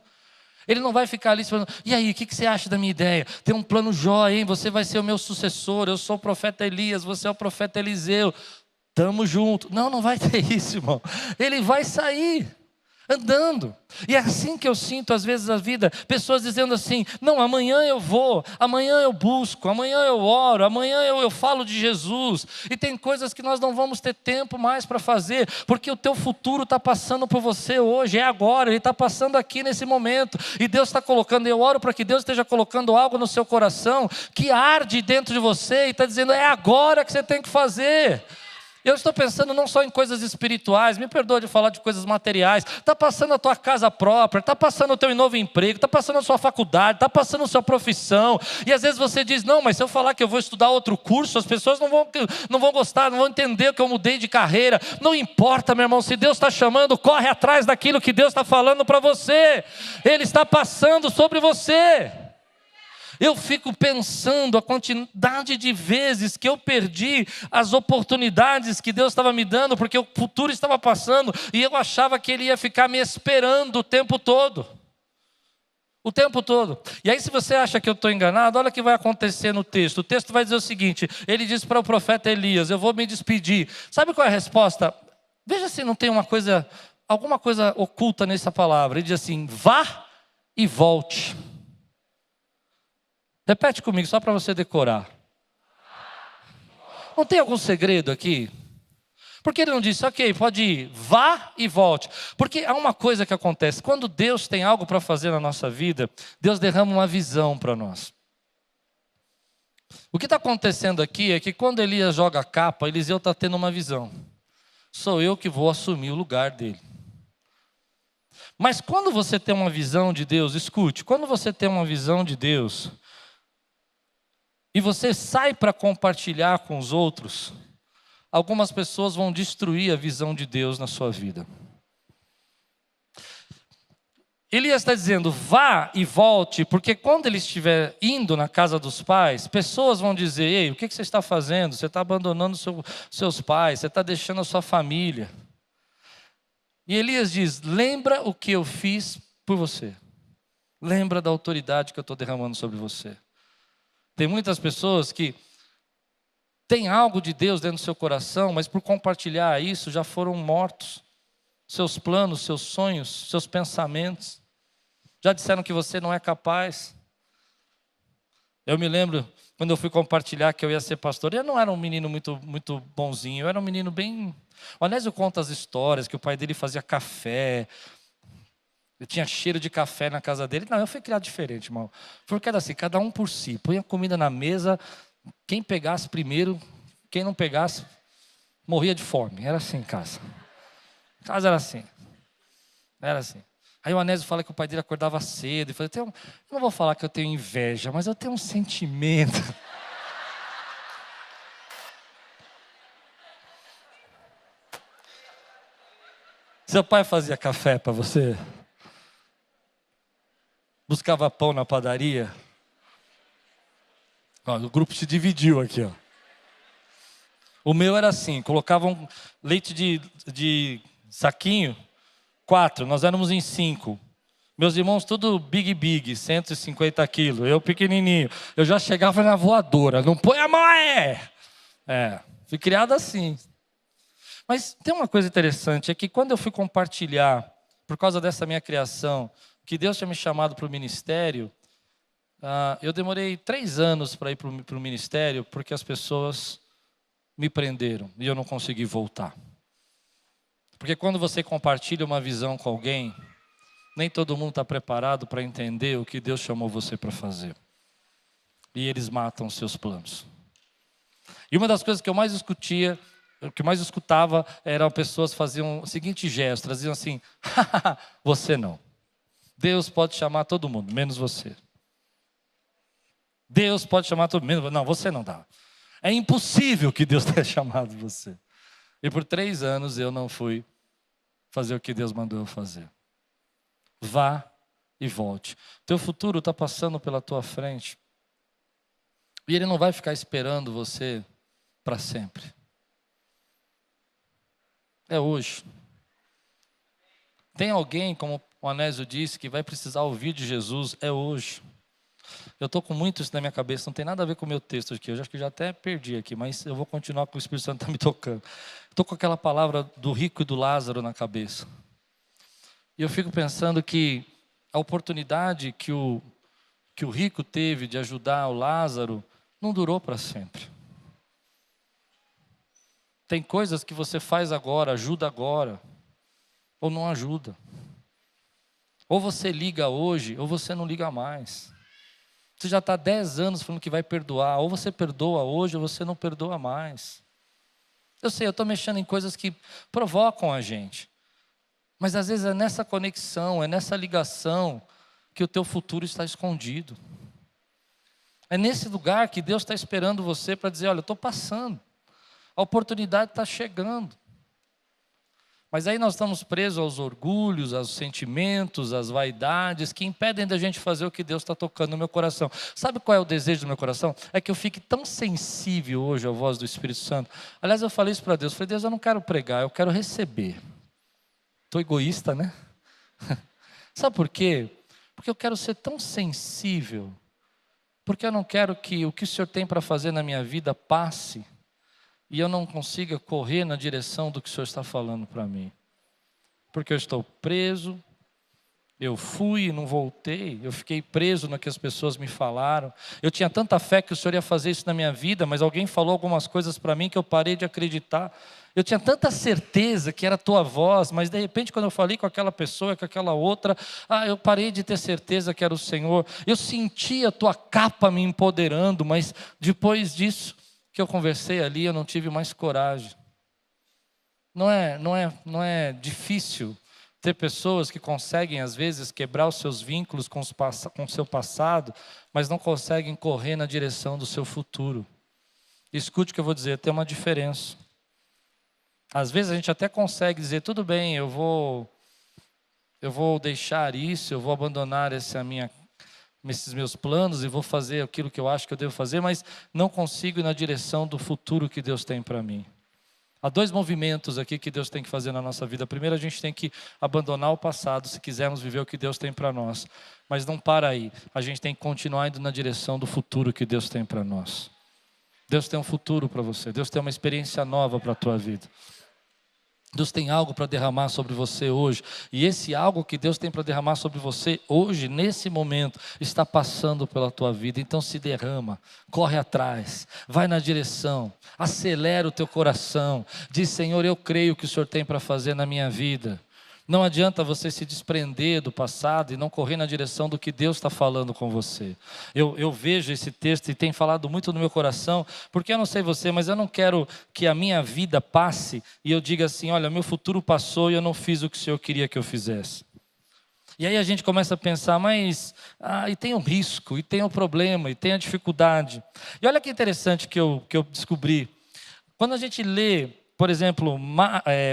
Ele não vai ficar ali esperando. E aí, o que você acha da minha ideia? Tem um plano jóia, hein? Você vai ser o meu sucessor. Eu sou o profeta Elias, você é o profeta Eliseu. Tamo junto. Não vai ter isso, irmão. Ele vai sair. Andando. E é assim que eu sinto às vezes a vida, pessoas dizendo assim: não, amanhã eu vou, amanhã eu busco, amanhã eu oro, amanhã eu falo de Jesus. E tem coisas que nós não vamos ter tempo mais para fazer, porque o teu futuro está passando por você hoje, é agora, ele está passando aqui nesse momento. E Deus está colocando, eu oro para que Deus esteja colocando algo no seu coração, que arde dentro de você e está dizendo: é agora que você tem que fazer. Eu estou pensando não só em coisas espirituais, me perdoa de falar de coisas materiais. Está passando a tua casa própria, está passando o teu novo emprego, está passando a sua faculdade, está passando a sua profissão. E às vezes você diz: não, mas se eu falar que eu vou estudar outro curso, as pessoas não vão gostar, não vão entender que eu mudei de carreira. Não importa, meu irmão, se Deus está chamando, corre atrás daquilo que Deus está falando para você. Ele está passando sobre você. Eu fico pensando a quantidade de vezes que eu perdi as oportunidades que Deus estava me dando, porque o futuro estava passando e eu achava que Ele ia ficar me esperando o tempo todo. O tempo todo. E aí, se você acha que eu estou enganado, olha o que vai acontecer no texto. O texto vai dizer o seguinte: ele diz para o profeta Elias: eu vou me despedir. Sabe qual é a resposta? Veja se não tem alguma coisa oculta nessa palavra. Ele diz assim: vá e volte. Repete comigo, só para você decorar. Não tem algum segredo aqui? Porque ele não disse: ok, pode ir, vá e volte. Porque há uma coisa que acontece: quando Deus tem algo para fazer na nossa vida, Deus derrama uma visão para nós. O que está acontecendo aqui é que quando Elias joga a capa, Eliseu está tendo uma visão. Sou eu que vou assumir o lugar dele. Mas quando você tem uma visão de Deus, escute, quando você tem uma visão de Deus e você sai para compartilhar com os outros, algumas pessoas vão destruir a visão de Deus na sua vida. Elias está dizendo: vá e volte, porque quando ele estiver indo na casa dos pais, pessoas vão dizer: ei, o que você está fazendo? Você está abandonando seus pais, você está deixando a sua família. E Elias diz: lembra o que eu fiz por você. Lembra da autoridade que eu estou derramando sobre você. Tem muitas pessoas que têm algo de Deus dentro do seu coração, mas por compartilhar isso já foram mortos. Seus planos, seus sonhos, seus pensamentos. Já disseram que você não é capaz. Eu me lembro, quando eu fui compartilhar que eu ia ser pastor, eu não era um menino muito bonzinho, eu era um menino bem... O Anésio conta as histórias, que o pai dele fazia café, eu tinha cheiro de café na casa dele. Não, eu fui criado diferente, irmão. Porque era assim, cada um por si. Põe a comida na mesa, quem pegasse primeiro, quem não pegasse, morria de fome. Era assim em casa. Em casa era assim. Era assim. Aí o Anésio fala que o pai dele acordava cedo. E falei: eu não vou falar que eu tenho inveja, mas eu tenho um sentimento. Seu pai fazia café para você? Buscava pão na padaria? Ó, o grupo se dividiu aqui, ó. O meu era assim: colocavam leite de saquinho, 4, nós éramos em 5. Meus irmãos tudo big, 150 quilos, eu pequenininho. Eu já chegava na voadora: não põe a mão fui criado assim. Mas tem uma coisa interessante, é que quando eu fui compartilhar, por causa dessa minha criação, que Deus tinha me chamado para o ministério, eu demorei 3 anos para ir para o ministério, porque as pessoas me prenderam e eu não consegui voltar. Porque quando você compartilha uma visão com alguém, nem todo mundo está preparado para entender o que Deus chamou você para fazer. E eles matam os seus planos. E uma das coisas que eu mais discutia, o que mais escutava, eram pessoas faziam o seguinte gesto, diziam assim: você não. Deus pode chamar todo mundo, menos você. Deus pode chamar todo mundo, não, você não dá. É impossível que Deus tenha chamado você. E por 3 anos eu não fui fazer o que Deus mandou eu fazer. Vá e volte. Teu futuro está passando pela tua frente. E Ele não vai ficar esperando você para sempre. É hoje. Tem alguém, como o Anésio disse, que vai precisar ouvir de Jesus, é hoje. Eu estou com muito isso na minha cabeça, não tem nada a ver com o meu texto aqui, eu acho que já até perdi aqui, mas eu vou continuar com o Espírito Santo está me tocando. Estou com aquela palavra do rico e do Lázaro na cabeça. E eu fico pensando que a oportunidade que o rico teve de ajudar o Lázaro não durou para sempre. Tem coisas que você faz agora, ajuda agora, ou não ajuda. Ou você liga hoje, ou você não liga mais. Você já está 10 anos falando que vai perdoar, ou você perdoa hoje, ou você não perdoa mais. Eu sei, eu estou mexendo em coisas que provocam a gente. Mas às vezes é nessa conexão, é nessa ligação que o teu futuro está escondido. É nesse lugar que Deus está esperando você para dizer, olha, eu estou passando. A oportunidade está chegando. Mas aí nós estamos presos aos orgulhos, aos sentimentos, às vaidades, que impedem da gente fazer o que Deus está tocando no meu coração. Sabe qual é o desejo do meu coração? É que eu fique tão sensível hoje à voz do Espírito Santo. Aliás, eu falei isso para Deus. Eu falei, Deus, eu não quero pregar, eu quero receber. Estou egoísta, né? Sabe por quê? Porque eu quero ser tão sensível. Porque eu não quero que o que o Senhor tem para fazer na minha vida passe e eu não consiga correr na direção do que o Senhor está falando para mim. Porque eu estou preso, eu fui e não voltei, eu fiquei preso no que as pessoas me falaram. Eu tinha tanta fé que o Senhor ia fazer isso na minha vida, mas alguém falou algumas coisas para mim que eu parei de acreditar. Eu tinha tanta certeza que era a tua voz, mas de repente quando eu falei com aquela pessoa, com aquela outra, eu parei de ter certeza que era o Senhor. Eu senti a tua capa me empoderando, mas depois disso que eu conversei ali, eu não tive mais coragem. Não é difícil ter pessoas que conseguem às vezes quebrar os seus vínculos com o seu passado, mas não conseguem correr na direção do seu futuro. Escute o que eu vou dizer, tem uma diferença. Às vezes a gente até consegue dizer, tudo bem, eu vou deixar isso, eu vou abandonar esses meus planos e vou fazer aquilo que eu acho que eu devo fazer, mas não consigo ir na direção do futuro que Deus tem para mim. Há 2 movimentos aqui que Deus tem que fazer na nossa vida. Primeiro, a gente tem que abandonar o passado, se quisermos viver o que Deus tem para nós. Mas não para aí, a gente tem que continuar indo na direção do futuro que Deus tem para nós. Deus tem um futuro para você, Deus tem uma experiência nova para a tua vida. Deus tem algo para derramar sobre você hoje. E esse algo que Deus tem para derramar sobre você hoje, nesse momento, está passando pela tua vida. Então se derrama, corre atrás, vai na direção, acelera o teu coração. Diz, Senhor, eu creio que o Senhor tem para fazer na minha vida. Não adianta você se desprender do passado e não correr na direção do que Deus está falando com você. Eu vejo esse texto e tem falado muito no meu coração, porque eu não sei você, mas eu não quero que a minha vida passe e eu diga assim, olha, meu futuro passou e eu não fiz o que o Senhor queria que eu fizesse. E aí a gente começa a pensar, mas e tem um risco, e tem um problema, e tem a dificuldade. E olha que interessante que eu descobri. Quando a gente lê, por exemplo,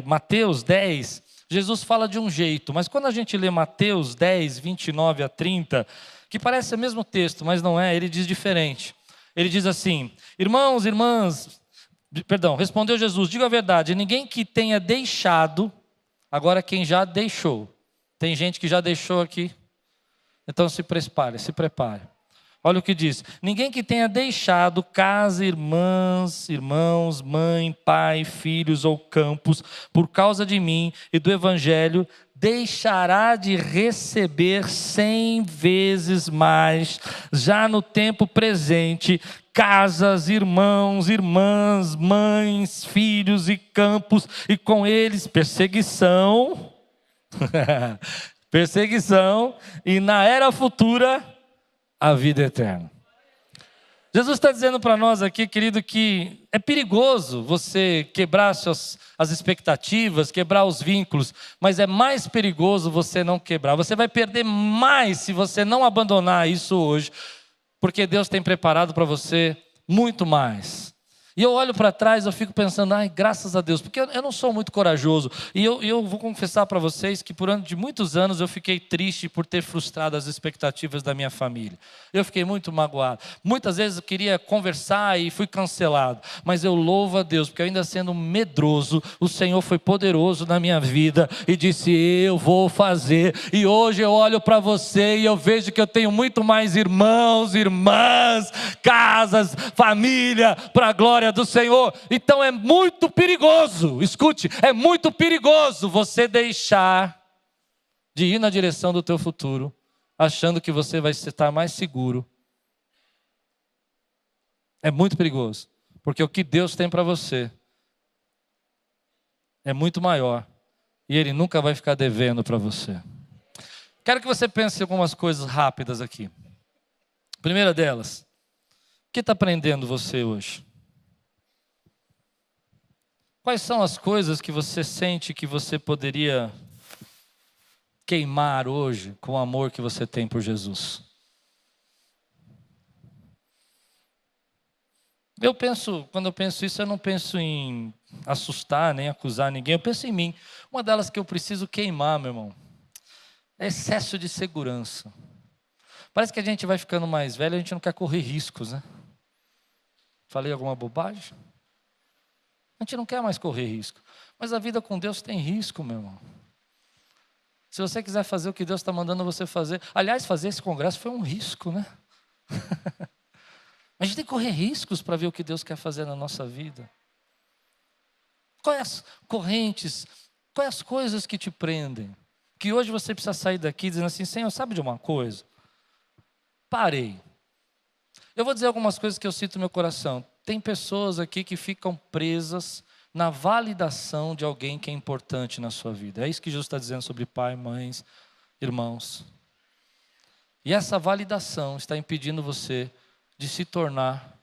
Mateus 10, Jesus fala de um jeito, mas quando a gente lê Mateus 10, 29 a 30, que parece o mesmo texto, mas não é, ele diz diferente. Ele diz assim, irmãos, irmãs, respondeu Jesus, diga a verdade, ninguém que tenha deixado, agora quem já deixou, tem gente que já deixou aqui, então se prepare. Olha o que diz, ninguém que tenha deixado casa, irmãs, irmãos, mãe, pai, filhos ou campos, por causa de mim e do evangelho, deixará de receber 100 vezes mais, já no tempo presente, casas, irmãos, irmãs, mães, filhos e campos, e com eles perseguição, e na era futura, a vida eterna. Jesus está dizendo para nós aqui, querido, que é perigoso você quebrar as expectativas, quebrar os vínculos, mas é mais perigoso você não quebrar. Você vai perder mais se você não abandonar isso hoje, porque Deus tem preparado para você muito mais. E eu olho para trás, eu fico pensando, graças a Deus, porque eu não sou muito corajoso. E eu vou confessar para vocês que de muitos anos eu fiquei triste por ter frustrado as expectativas da minha família. Eu fiquei muito magoado. Muitas vezes eu queria conversar e fui cancelado. Mas eu louvo a Deus, porque ainda sendo medroso, o Senhor foi poderoso na minha vida e disse, eu vou fazer. E hoje eu olho para você e eu vejo que eu tenho muito mais irmãos, irmãs, casas, família, para a glória do Senhor. Então é muito perigoso, escute, é muito perigoso você deixar de ir na direção do teu futuro, achando que você vai estar mais seguro. É muito perigoso, porque o que Deus tem para você é muito maior e Ele nunca vai ficar devendo para você. Quero que você pense em algumas coisas rápidas aqui. Primeira delas, o que está prendendo você hoje? Quais são as coisas que você sente que você poderia queimar hoje com o amor que você tem por Jesus? Quando eu penso isso, eu não penso em assustar, nem acusar ninguém, eu penso em mim. Uma delas que eu preciso queimar, meu irmão, é excesso de segurança. Parece que a gente vai ficando mais velho, a gente não quer correr riscos, né? Falei alguma bobagem? A gente não quer mais correr risco. Mas a vida com Deus tem risco, meu irmão. Se você quiser fazer o que Deus está mandando você fazer. Aliás, fazer esse congresso foi um risco, né? A gente tem que correr riscos para ver o que Deus quer fazer na nossa vida. Quais as correntes, quais as coisas que te prendem? Que hoje você precisa sair daqui dizendo assim, Senhor, sabe de uma coisa? Parei. Eu vou dizer algumas coisas que eu sinto no meu coração. Tem pessoas aqui que ficam presas na validação de alguém que é importante na sua vida. É isso que Jesus está dizendo sobre pai, mães, irmãos. E essa validação está impedindo você de se tornar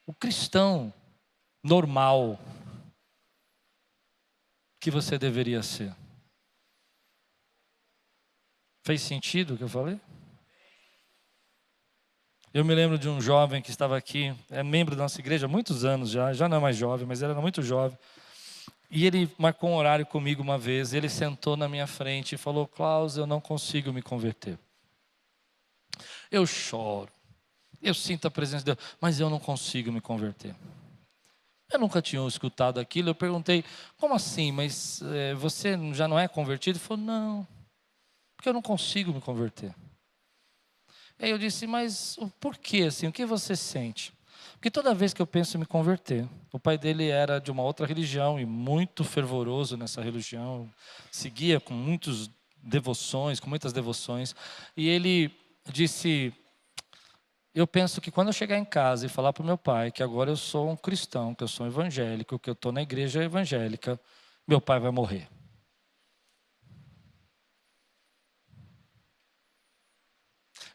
o cristão normal que você deveria ser. Fez sentido o que eu falei? Eu me lembro de um jovem que estava aqui, é membro da nossa igreja há muitos anos já não é mais jovem, mas ele era muito jovem. E ele marcou um horário comigo uma vez, ele sentou na minha frente e falou, Klaus, eu não consigo me converter. Eu choro, eu sinto a presença de Deus, mas eu não consigo me converter. Eu nunca tinha escutado aquilo, eu perguntei, como assim, mas você já não é convertido? Ele falou, não, porque eu não consigo me converter. Aí eu disse, mas o porquê assim, o que você sente? Porque toda vez que eu penso em me converter, o pai dele era de uma outra religião e muito fervoroso nessa religião, seguia com muitas devoções, e ele disse, eu penso que quando eu chegar em casa e falar para o meu pai que agora eu sou um cristão, que eu sou um evangélico, que eu estou na igreja evangélica, meu pai vai morrer.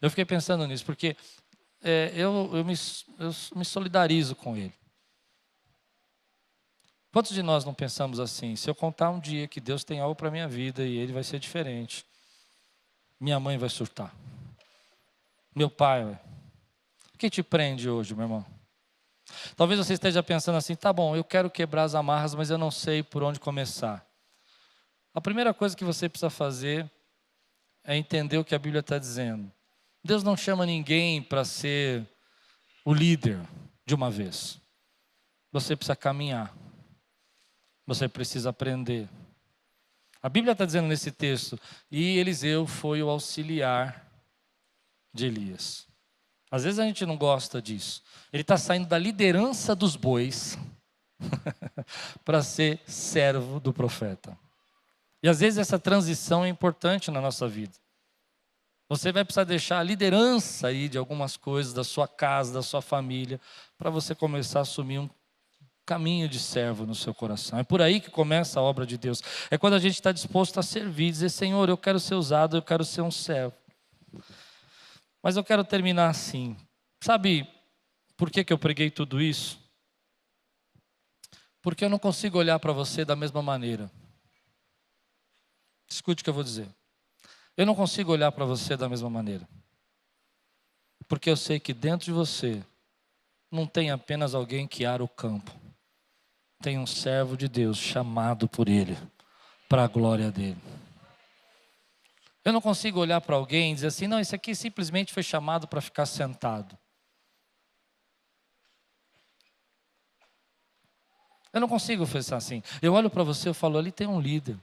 Eu fiquei pensando nisso, porque eu me solidarizo com ele. Quantos de nós não pensamos assim? Se eu contar um dia que Deus tem algo para a minha vida e ele vai ser diferente, minha mãe vai surtar, meu pai, o que te prende hoje, meu irmão? Talvez você esteja pensando assim, tá bom, eu quero quebrar as amarras, mas eu não sei por onde começar. A primeira coisa que você precisa fazer é entender o que a Bíblia está dizendo. Deus não chama ninguém para ser o líder de uma vez. Você precisa caminhar. Você precisa aprender. A Bíblia está dizendo nesse texto, e Eliseu foi o auxiliar de Elias. Às vezes a gente não gosta disso. Ele está saindo da liderança dos bois para ser servo do profeta. E às vezes essa transição é importante na nossa vida. Você vai precisar deixar a liderança aí de algumas coisas da sua casa, da sua família, para você começar a assumir um caminho de servo no seu coração. É por aí que começa a obra de Deus. É quando a gente está disposto a servir, dizer, Senhor, eu quero ser usado, eu quero ser um servo. Mas eu quero terminar assim. Sabe por que eu preguei tudo isso? Porque eu não consigo olhar para você da mesma maneira. Escute o que eu vou dizer. Eu não consigo olhar para você da mesma maneira. Porque eu sei que dentro de você não tem apenas alguém que ara o campo. Tem um servo de Deus chamado por Ele para a glória dEle. Eu não consigo olhar para alguém e dizer assim, não, esse aqui simplesmente foi chamado para ficar sentado. Eu não consigo pensar assim. Eu olho para você e falo, ali tem um líder.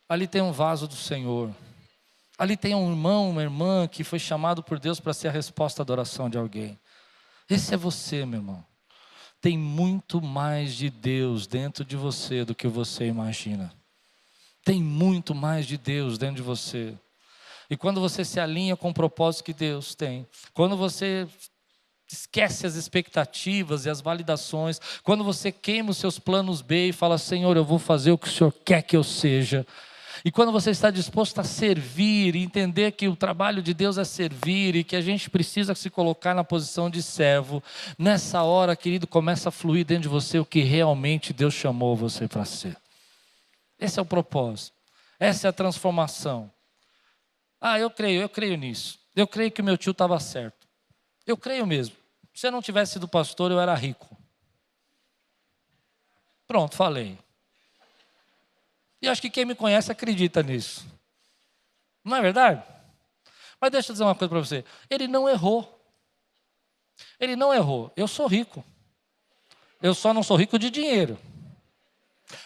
Ali tem um vaso do Senhor. Ali tem um irmão, uma irmã que foi chamado por Deus para ser a resposta à adoração de alguém. Esse é você, meu irmão. Tem muito mais de Deus dentro de você do que você imagina. Tem muito mais de Deus dentro de você. E quando você se alinha com o propósito que Deus tem, quando você esquece as expectativas e as validações, quando você queima os seus planos B e fala: Senhor, eu vou fazer o que o Senhor quer que eu seja. E quando você está disposto a servir e entender que o trabalho de Deus é servir e que a gente precisa se colocar na posição de servo, nessa hora, querido, começa a fluir dentro de você o que realmente Deus chamou você para ser. Esse é o propósito, essa é a transformação. Eu creio nisso. Eu creio que meu tio estava certo. Eu creio mesmo. Se eu não tivesse sido pastor, eu era rico. Pronto, falei. E acho que quem me conhece acredita nisso. Não é verdade? Mas deixa eu dizer uma coisa para você. Ele não errou. Ele não errou. Eu sou rico. Eu só não sou rico de dinheiro.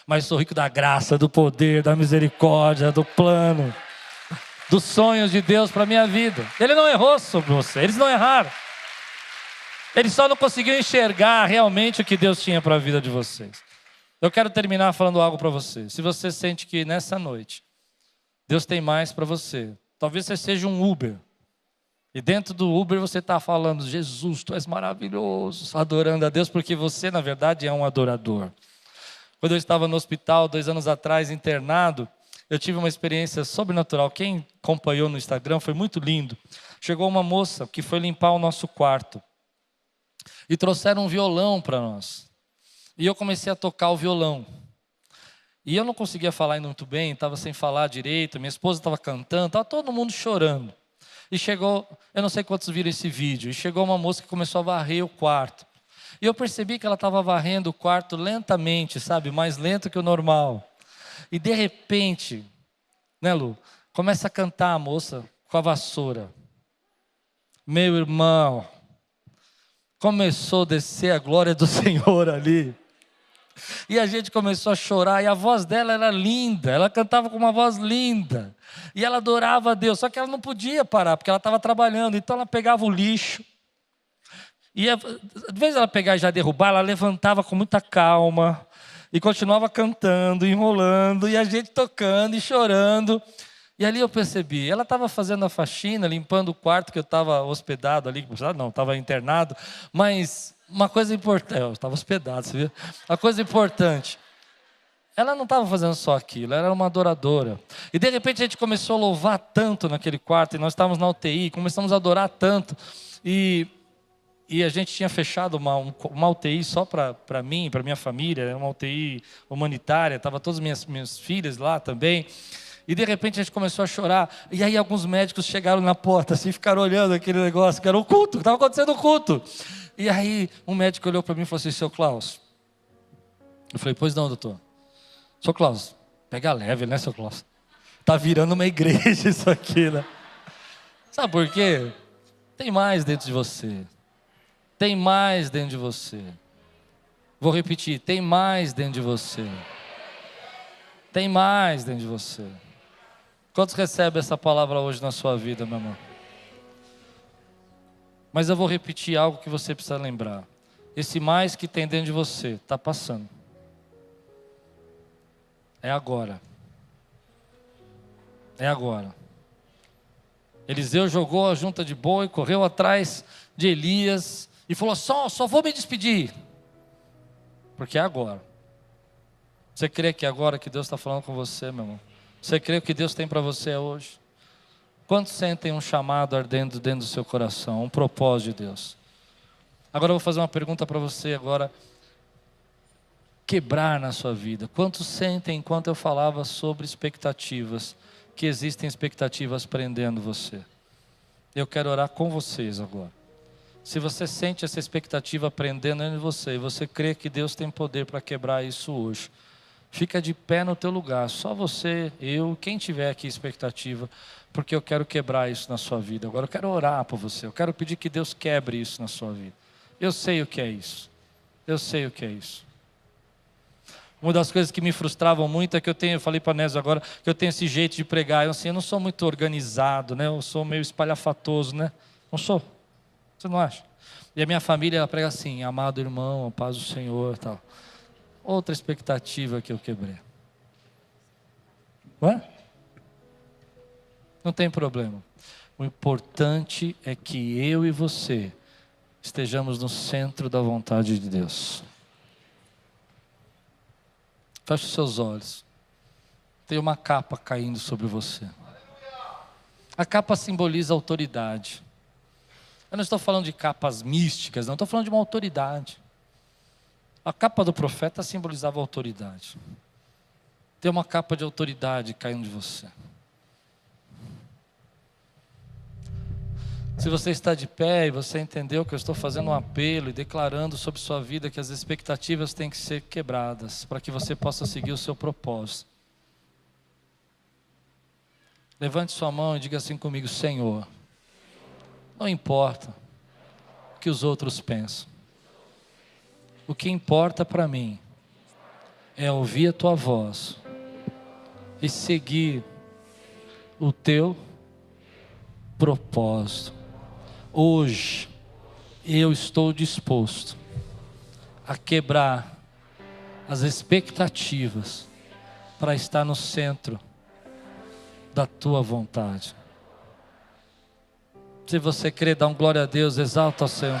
Mas sou rico da graça, do poder, da misericórdia, do plano, dos sonhos de Deus para a minha vida. Ele não errou sobre você. Eles não erraram. Ele só não conseguiu enxergar realmente o que Deus tinha para a vida de vocês. Eu quero terminar falando algo para você. Se você sente que nessa noite Deus tem mais para você, talvez você seja um Uber. E dentro do Uber você está falando: Jesus, Tu és maravilhoso, adorando a Deus, porque você na verdade é um adorador. Quando eu estava no hospital 2 anos atrás, internado, eu tive uma experiência sobrenatural. Quem acompanhou no Instagram, foi muito lindo. Chegou uma moça que foi limpar o nosso quarto. E trouxeram um violão para nós. E eu comecei a tocar o violão. E eu não conseguia falar ainda muito bem, estava sem falar direito, minha esposa estava cantando, estava todo mundo chorando. E chegou, eu não sei quantos viram esse vídeo, e chegou uma moça que começou a varrer o quarto. E eu percebi que ela estava varrendo o quarto lentamente, sabe, mais lento que o normal. E de repente, né, Lu, começa a cantar a moça com a vassoura. Meu irmão, começou a descer a glória do Senhor ali. E a gente começou a chorar, e a voz dela era linda, ela cantava com uma voz linda, e ela adorava a Deus, só que ela não podia parar, porque ela estava trabalhando, então ela pegava o lixo, e às vezes ela pegar e já derrubar, ela levantava com muita calma, e continuava cantando, enrolando, e a gente tocando e chorando. E ali eu percebi, ela estava fazendo a faxina, limpando o quarto que eu estava hospedado ali, não, estava internado, mas uma coisa importante, eu estava hospedado, você viu? Uma coisa importante, ela não estava fazendo só aquilo, ela era uma adoradora. E de repente a gente começou a louvar tanto naquele quarto, e nós estávamos na UTI, começamos a adorar tanto, e a gente tinha fechado uma UTI só para mim, para minha família, uma UTI humanitária, estava todas as minhas filhas lá também. E de repente a gente começou a chorar. E aí alguns médicos chegaram na porta, assim, ficaram olhando aquele negócio, que era o culto, que estava acontecendo o culto. E aí um médico olhou para mim e falou assim: Seu Klaus. Eu falei: Pois não, doutor. Seu Klaus, pega leve, né, seu Klaus? Está virando uma igreja isso aqui, né? Sabe por quê? Tem mais dentro de você. Tem mais dentro de você. Vou repetir, tem mais dentro de você. Tem mais dentro de você. Quantos recebem essa palavra hoje na sua vida, meu irmão? Mas eu vou repetir algo que você precisa lembrar. Esse mais que tem dentro de você está passando. É agora. É agora. Eliseu jogou a junta de boi, correu atrás de Elias e falou: só vou me despedir. Porque é agora. Você crê que é agora que Deus está falando com você, meu irmão? Você crê que Deus tem para você hoje? Quantos sentem um chamado ardendo dentro do seu coração, um propósito de Deus? Agora eu vou fazer uma pergunta para você agora, quebrar na sua vida. Quantos sentem, enquanto eu falava sobre expectativas, que existem expectativas prendendo você? Eu quero orar com vocês agora. Se você sente essa expectativa prendendo em você, e você crê que Deus tem poder para quebrar isso hoje, fica de pé no teu lugar, só você, eu, quem tiver aqui expectativa, porque eu quero quebrar isso na sua vida. Agora eu quero orar por você, eu quero pedir que Deus quebre isso na sua vida. Eu sei o que é isso, eu sei o que é isso. Uma das coisas que me frustravam muito é que eu falei para a Nézia agora, que eu tenho esse jeito de pregar, eu não sou muito organizado, né? Eu sou meio espalhafatoso, né? Não sou? Você não acha? E a minha família, ela prega assim: amado irmão, a paz do Senhor, tal. Outra expectativa que eu quebrei. Ué? Não tem problema. O importante é que eu e você estejamos no centro da vontade de Deus. Feche os seus olhos. Tem uma capa caindo sobre você. A capa simboliza autoridade. Eu não estou falando de capas místicas, não estou falando de uma autoridade. A capa do profeta simbolizava autoridade. Tem uma capa de autoridade caindo de você. Se você está de pé e você entendeu que eu estou fazendo um apelo e declarando sobre sua vida que as expectativas têm que ser quebradas para que você possa seguir o seu propósito. Levante sua mão e diga assim comigo: Senhor, não importa o que os outros pensam. O que importa para mim é ouvir a tua voz e seguir o teu propósito. Hoje eu estou disposto a quebrar as expectativas para estar no centro da tua vontade. Se você crê, dá um glória a Deus, exalta o Senhor.